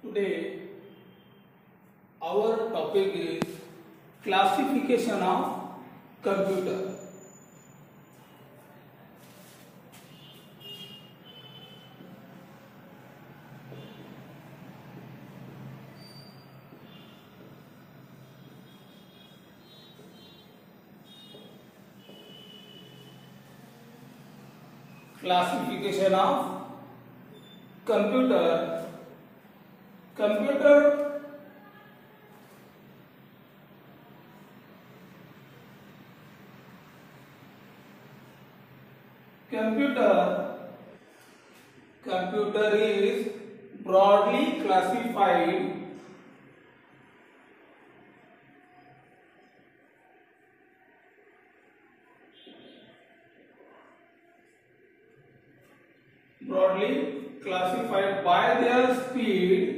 Today our topic is classification of computer. Classification of computer. Computer is broadly classified by their speed,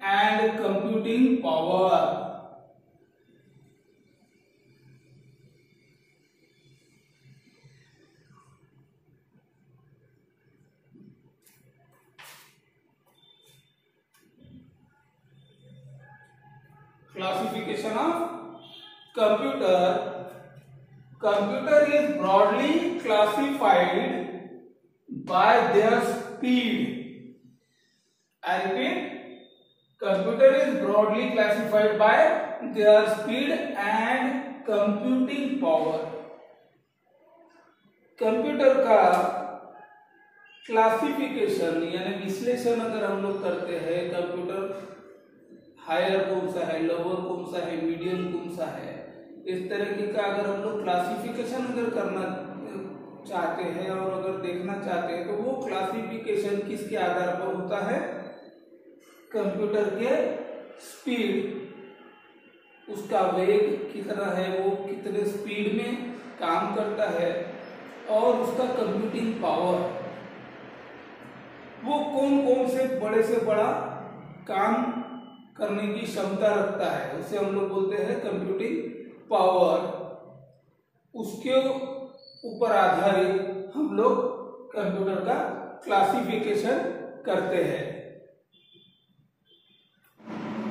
and computing power. Classification of computer. Computer is broadly classified by their speed. I repeat, computer is broadly classified by their speed and computing power. Computer का classification यानी विश्लेषण अगर हम लोग करते हैं, computer higher कौन सा है, लोअर कौन सा है, मीडियम कौन सा है, इस तरीके का अगर हम लोग क्लासिफिकेशन अगर करना चाहते हैं और अगर देखना चाहते हैं तो वो क्लासिफिकेशन किसके आधार पर होता है? कंप्यूटर के स्पीड, उसका वेग कितना है, वो कितने स्पीड में काम करता है, और उसका कंप्यूटिंग पावर, वो कौन कौन से बड़े से बड़ा काम करने की क्षमता रखता है, उसे हम लोग बोलते हैं कंप्यूटिंग पावर। उसके ऊपर आधारित हम लोग कंप्यूटर का क्लासिफिकेशन करते हैं।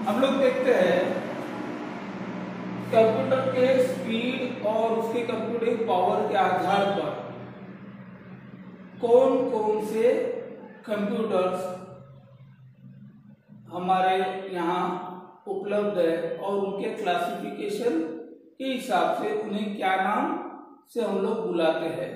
हम लोग देखते हैं कंप्यूटर के स्पीड और उसके कंप्यूटिंग पावर के आधार पर कौन कौन से कंप्यूटर्स हमारे यहाँ उपलब्ध है और उनके क्लासिफिकेशन के हिसाब से उन्हें क्या नाम से हम लोग बुलाते हैं।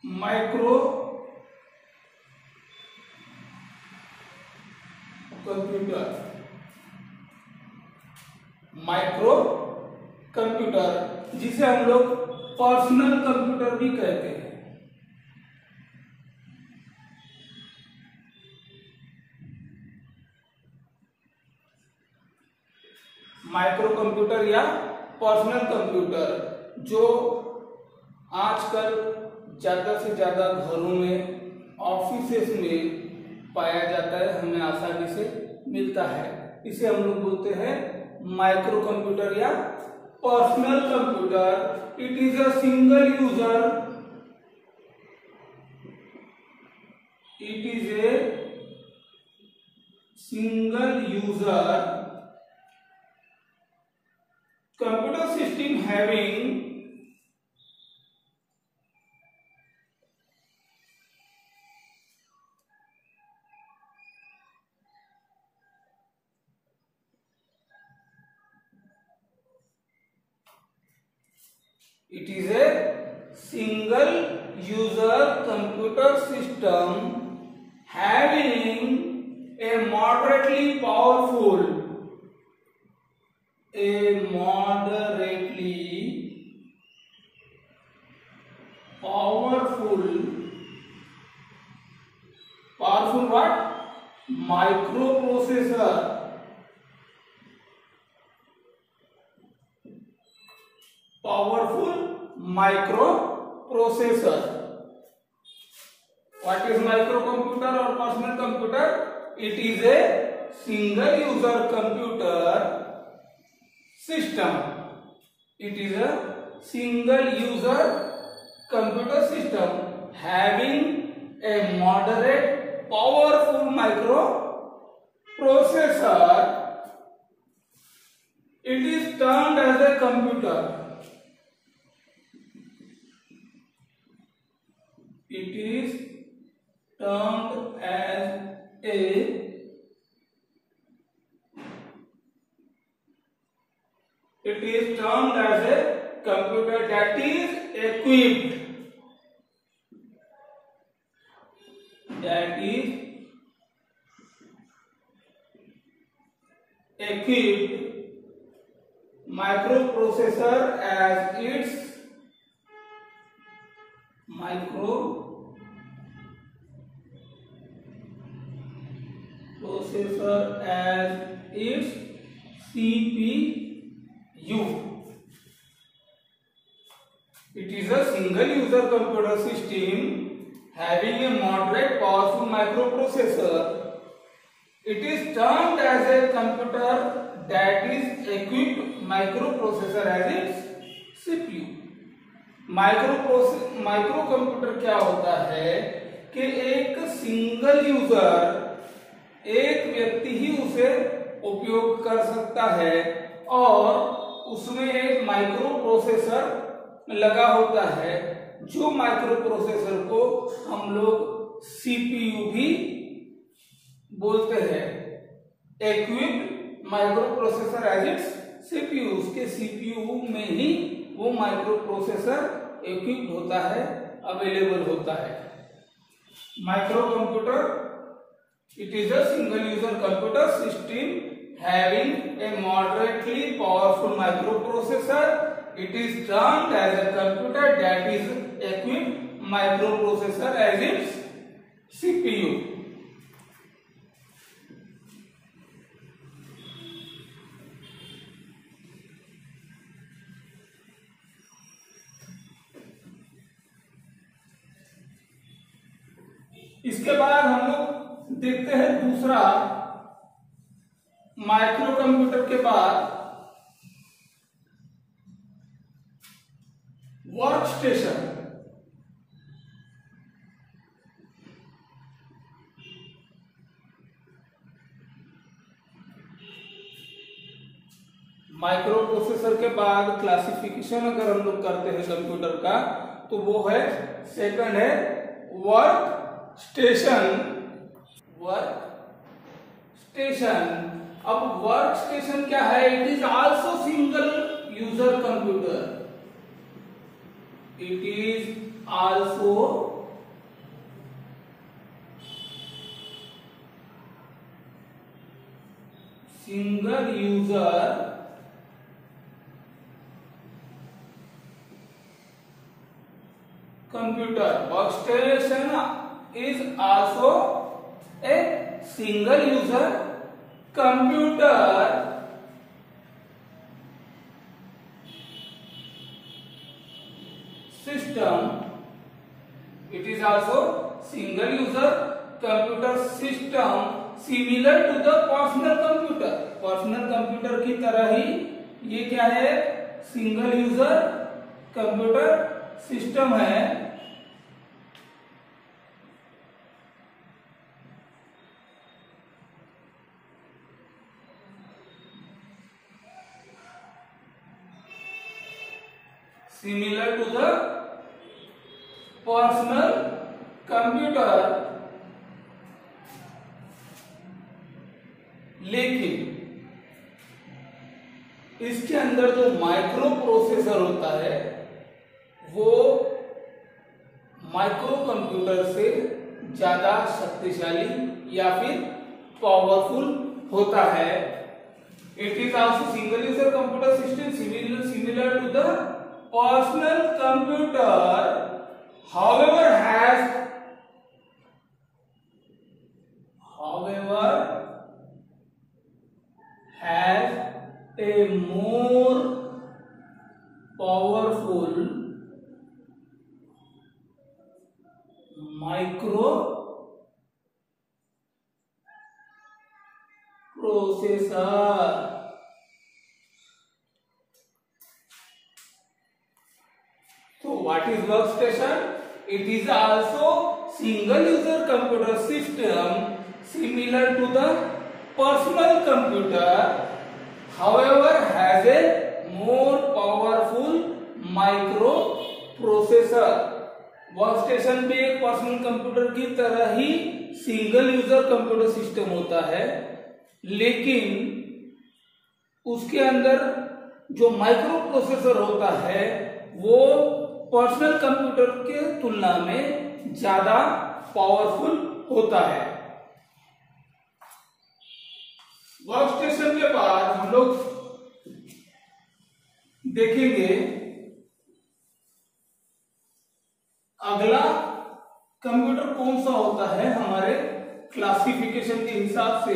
माइक्रो कंप्यूटर जिसे हम लोग पर्सनल कंप्यूटर भी कहते हैं। माइक्रो कंप्यूटर या पर्सनल कंप्यूटर जो आजकल ज्यादा से ज्यादा घरों में, ऑफिसेस में पाया जाता है, हमें आसानी से मिलता है, इसे हम लोग बोलते हैं माइक्रो कंप्यूटर या personal computer. It is a single user, it is a single user computer system having It is a single user computer system having a moderately powerful what? Microprocessor powerful microprocessor. What is microcomputer or personal computer? It is a single user computer system. It is a single user computer system having a moderate powerful microprocessor. It is termed as a computer. It is termed as a computer that is equipped microprocessor as its CPU. It is a single user computer system having a moderate powerful microprocessor. It is termed as a computer that is equipped microprocessor as its CPU. Microcomputer क्या होता है कि एक single user, एक व्यक्ति ही उसे उपयोग कर सकता है और उसमें एक माइक्रो प्रोसेसर लगा होता है, जो माइक्रो प्रोसेसर को हम लोग सीपीयू भी बोलते हैं। Equipped microprocessor as its CPU, उसके सीपीयू में ही वो माइक्रो प्रोसेसर इक्विप्ड होता है, अवेलेबल होता है। Micro computer it is a single user computer system having a moderately powerful microprocessor. It is termed as a computer that is equipped microprocessor as its CPU. इसके बाद हम लोग देखते हैं दूसरा, माइक्रो कंप्यूटर के बाद वर्क स्टेशन। माइक्रो प्रोसेसर के बाद क्लासिफिकेशन अगर हम लोग करते हैं कंप्यूटर का, तो वो है सेकंड है वर्क स्टेशन। अब वर्क स्टेशन क्या है? It is also single user computer. It is also single user computer. Work station is also a single user computer system. It is also single user computer system similar to the personal computer. Personal computer की तरह ही ये क्या है? Single user computer system है। Similar to the personal computer, लेकिन इसके अंदर जो माइक्रो प्रोसेसर होता है वो माइक्रो कंप्यूटर से ज्यादा शक्तिशाली या फिर पावरफुल होता है। It is also single user computer system similar to the personal computer, however has a more powerful micro processor. So what is workstation? It is also single user computer system similar to the personal computer, however has a more powerful microprocessor। Workstation भी एक personal computer की तरह ही single user computer system होता है, लेकिन उसके अंदर जो माइक्रो प्रोसेसर होता है वो पर्सनल कंप्यूटर के तुलना में ज्यादा पावरफुल होता है। वर्कस्टेशन के बाद हम लोग देखेंगे अगला कंप्यूटर कौन सा होता है हमारे क्लासिफिकेशन के हिसाब से।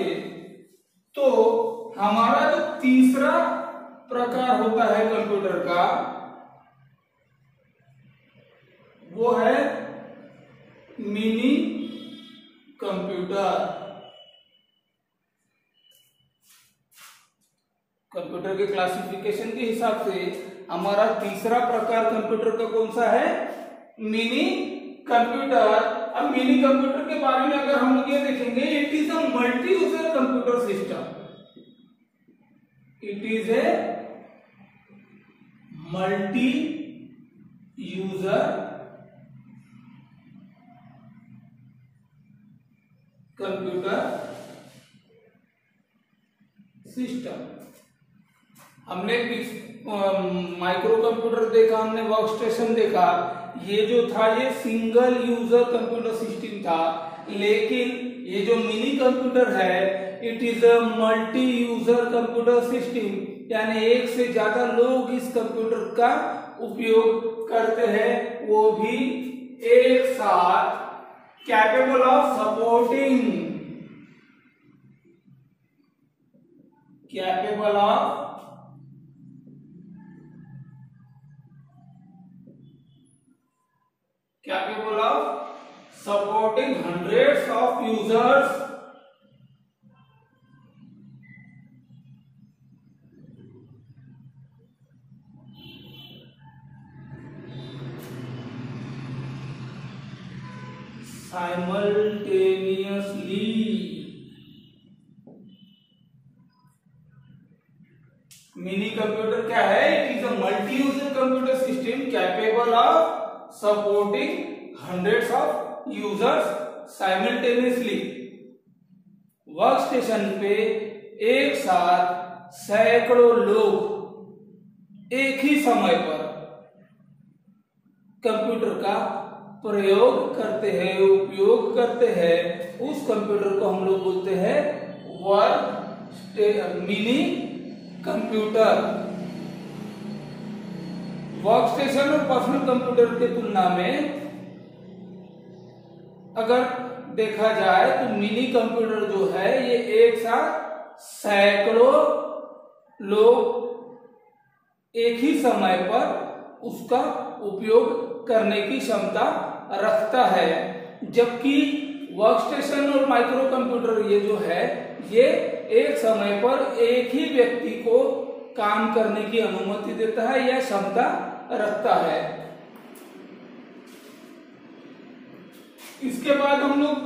तो हमारा जो तीसरा प्रकार होता है कंप्यूटर का वो है मिनी कंप्यूटर। कंप्यूटर के क्लासिफिकेशन के हिसाब से हमारा तीसरा प्रकार कंप्यूटर का कौन सा है? Mini computer. अब मिनी कंप्यूटर के बारे में अगर हम ये देखेंगे, it is a multi user computer system. It is a multi user computer system. हमने माइक्रो कंप्यूटर देखा, हमने वर्कस्टेशन देखा, ये जो था ये सिंगल यूजर कंप्यूटर सिस्टम था। लेकिन ये जो मिनी कंप्यूटर है it is a multi user computer system, यानी एक से ज्यादा लोग इस कंप्यूटर का उपयोग करते हैं, वो भी एक साथ। Capable of supporting, capable of supporting hundreds of users, simultaneously। Mini computer क्या है? It is a multi user computer system capable of supporting hundreds of users simultaneously। Workstation पे एक साथ सैकड़ों लोग एक ही समय पर कंप्यूटर का प्रयोग करते हैं, उपयोग करते हैं। उस कंप्यूटर को हम लोग बोलते हैं मिनी कंप्यूटर। वर्कस्टेशन और पर्सनल कंप्यूटर की तुलना में अगर देखा जाए तो मिनी कंप्यूटर जो है ये एक साथ सैकड़ों लोग एक ही समय पर उसका उपयोग करने की क्षमता रखता है, जबकि वर्कस्टेशन और माइक्रो कंप्यूटर ये जो है ये एक समय पर एक ही व्यक्ति को काम करने की अनुमति देता है या क्षमता रखता है। इसके बाद हम लोग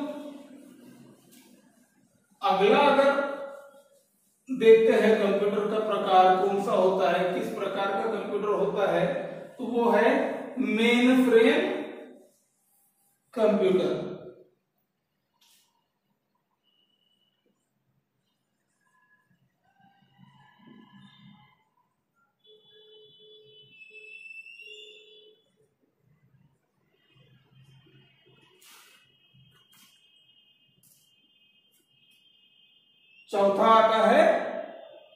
अगला अगर देखते हैं कंप्यूटर का प्रकार कौन सा होता है, किस प्रकार का कंप्यूटर होता है, तो वो है मेन फ्रेम कंप्यूटर। चौथा आता है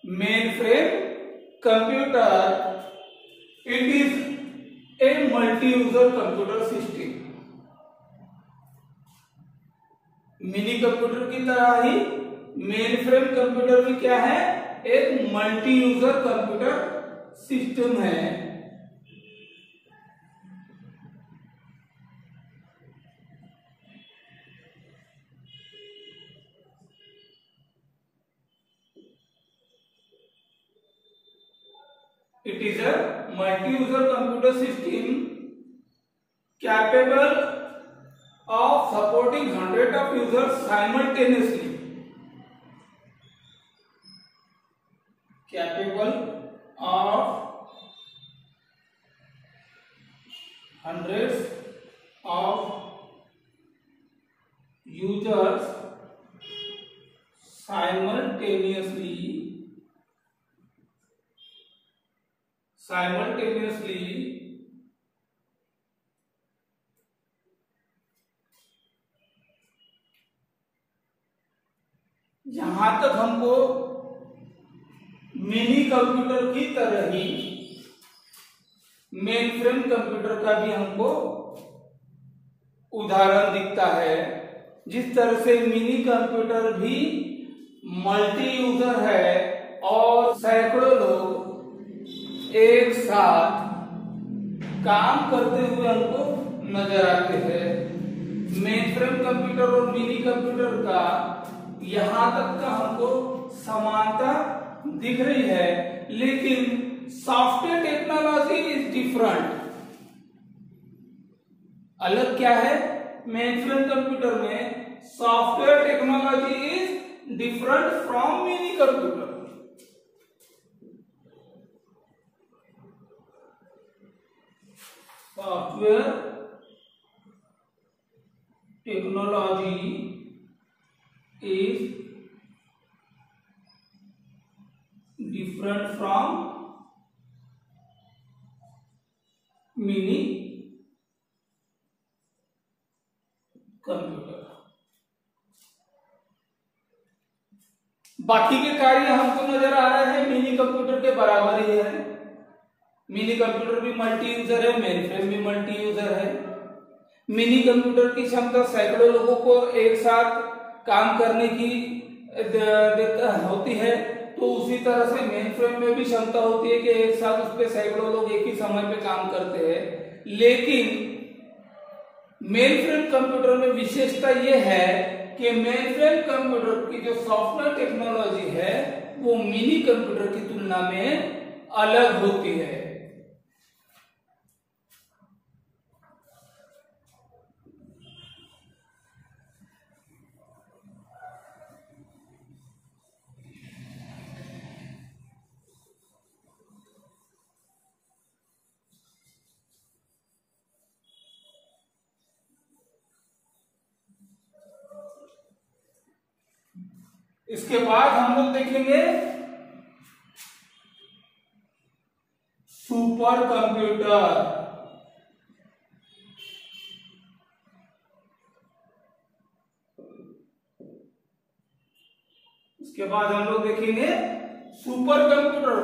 main frame computer. It is a multi user computer system. Mini computer की तरह ही मेन फ्रेम कंप्यूटर भी क्या है? एक मल्टी यूजर कंप्यूटर सिस्टम है। It is a multi-user computer system capable of supporting hundreds of users simultaneously. Capable of hundreds of users simultaneously यहां तक हमको मिनी कंप्यूटर की तरह ही मेन फ्रेम कंप्यूटर का भी हमको उदाहरण दिखता है। जिस तरह से मिनी कंप्यूटर भी मल्टी यूजर है और सैकड़ों लोग एक साथ काम करते हुए हमको नजर आते हैं, मेन फ्रेम कंप्यूटर और मिनी कंप्यूटर का यहां तक का हमको समानता दिख रही है। लेकिन सॉफ्टवेयर टेक्नोलॉजी इज डिफरेंट। अलग क्या है? मेन फ्रेम कंप्यूटर में software technology is different from mini computer. Software technology is different from mini computer. बाकी के कार्य हमको नजर आ रहे हैं मिनी कंप्यूटर के बराबर ही है। मिनी कंप्यूटर भी मल्टी यूजर है, मेन फ्रेम भी मल्टी यूजर है। मिनी कंप्यूटर की क्षमता सैकड़ों लोगों को एक साथ काम करने की होती है, तो उसी तरह से मेन फ्रेम में भी क्षमता होती है कि एक साथ उस पे सैकड़ों लोग एक ही समय पे काम करते हैं। लेकिन मेन फ्रेम कंप्यूटर में विशेषता यह है कि मेन फ्रेम कंप्यूटर की जो सॉफ्टवेयर टेक्नोलॉजी है वो मिनी कंप्यूटर की तुलना में अलग होती है। इसके बाद हम लोग देखेंगे सुपर कंप्यूटर। इसके बाद हम लोग देखेंगे सुपर कंप्यूटर।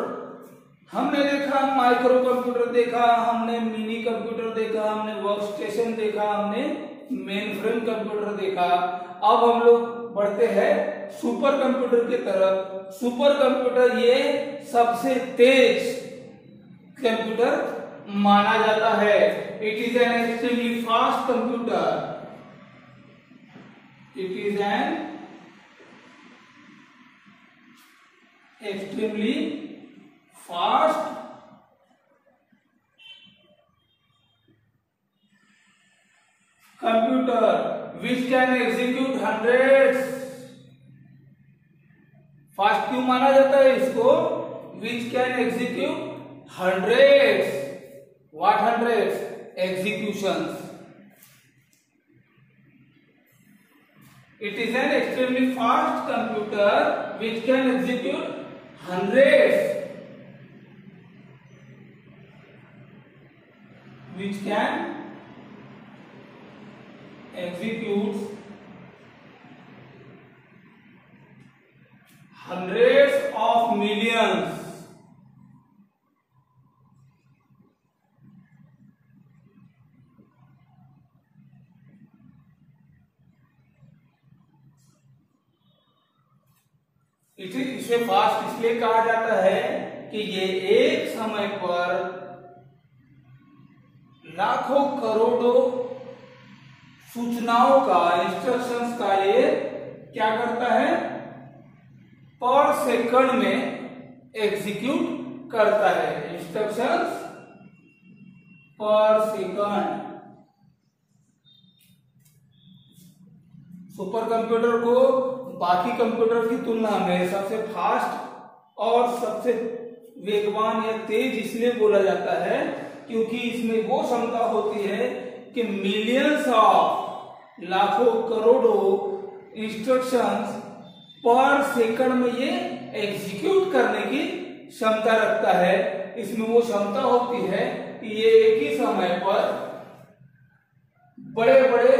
हमने देखा माइक्रो कंप्यूटर देखा, हमने मिनी कंप्यूटर देखा, हमने वर्क स्टेशन देखा, हमने मेन फ्रेम कंप्यूटर देखा। अब हम लोग बढ़ते हैं सुपर कंप्यूटर की तरफ। सुपर कंप्यूटर ये सबसे तेज कंप्यूटर माना जाता है। It is an extremely fast computer. It is an extremely fast computer which can execute hundreds। Fast क्यों माना जाता है इसको? which can execute hundreds, what hundreds? executions। it is an extremely fast computer which can execute hundreds, which can execute hundreds of millions। इसे fast इसलिए कहा जाता है कि ये एक समय पर लाखों करोड़ों सूचनाओं का, इंस्ट्रक्शंस का ये क्या करता है? पर सेकंड में एग्जीक्यूट करता है, इंस्ट्रक्शंस पर सेकंड। सुपर कंप्यूटर को बाकी कंप्यूटर की तुलना में सबसे फास्ट और सबसे वेगवान या तेज इसलिए बोला जाता है क्योंकि इसमें वो क्षमता होती है कि मिलियंस ऑफ, लाखों करोड़ों इंस्ट्रक्शंस पर सेकंड में ये एग्जीक्यूट करने की क्षमता रखता है। इसमें वो क्षमता होती है कि ये एक ही समय पर बड़े बड़े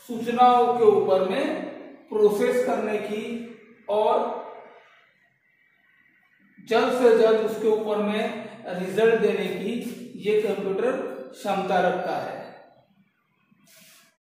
सूचनाओं के ऊपर में प्रोसेस करने की और जल्द से जल्द उसके ऊपर में रिजल्ट देने की ये कंप्यूटर क्षमता रखता है।